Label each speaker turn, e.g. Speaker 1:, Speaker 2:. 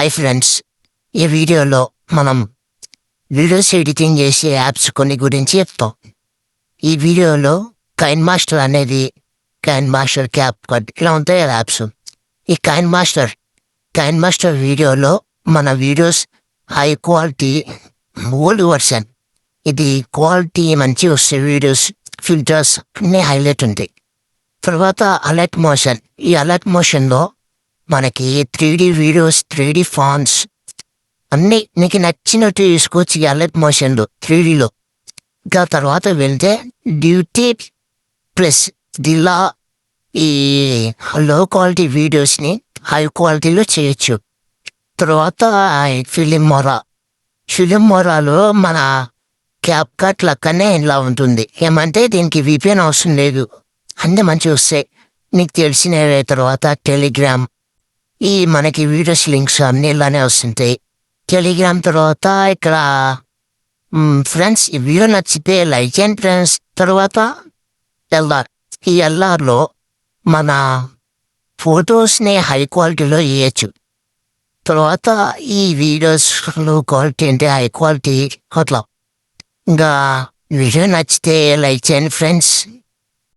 Speaker 1: Hi friends, ఈ వీడియోలో మనం వీడియోస్ ఎడిటింగ్ చేసే యాప్స్ కొన్ని గురించి చెప్తాం. ఈ వీడియోలో కైన్ మాస్టర్ అనేది కైన్ మాస్టర్ క్యాప్ కట్ ఇలా ఉంటాయి కదా యాప్స్. ఈ కైన్ మాస్టర్ వీడియోలో మన videos high quality old version, ఇది క్వాలిటీ మంచి వస్తాయి. వీడియోస్ ఫిల్టర్స్ అన్నీ హైలైట్ ఉంటాయి. తర్వాత అలర్ట్ మోషన్, ఈ అలర్ట్ మోషన్లో మనకి 3D వీడియోస్, 3D ఫాంట్స్ అన్నీ నీకు నచ్చినట్టు తీసుకోవచ్చు ఈ అలర్ట్ మోషన్లో 3Dలో. ఇంకా తర్వాత వెళ్తే డ్యూటీ ప్లస్ దిలా ఈ లో క్వాలిటీ వీడియోస్ని హై క్వాలిటీలో చేయొచ్చు. తర్వాత ఫిలిం మొరాలో మన క్యాప్ కట్ లెక్కనే ఇలా ఉంటుంది. ఏమంటే దీనికి VPN అవసరం లేదు, అన్నీ మంచిగా వస్తాయి నీకు తెలిసినవే. తర్వాత టెలిగ్రామ్, ఈ మనకి వీడియోస్ లింక్స్ అన్నీ ఇలానే వస్తుంటాయి. టెలిగ్రామ్ తర్వాత ఇక్కడ ఫ్రెండ్స్ ఈ వీడియో నచ్చితే లైక్ చేయండి ఫ్రెండ్స్. తర్వాత ఈ ఎల్ఆర్లో మన ఫొటోస్ని హై క్వాలిటీలో వేయచ్చు. తర్వాత ఈ వీడియోస్ లో క్వాలిటీ అంటే హై క్వాలిటీ అట్లా. ఇంకా వీడియో నచ్చితే లైక్ చేయండి ఫ్రెండ్స్.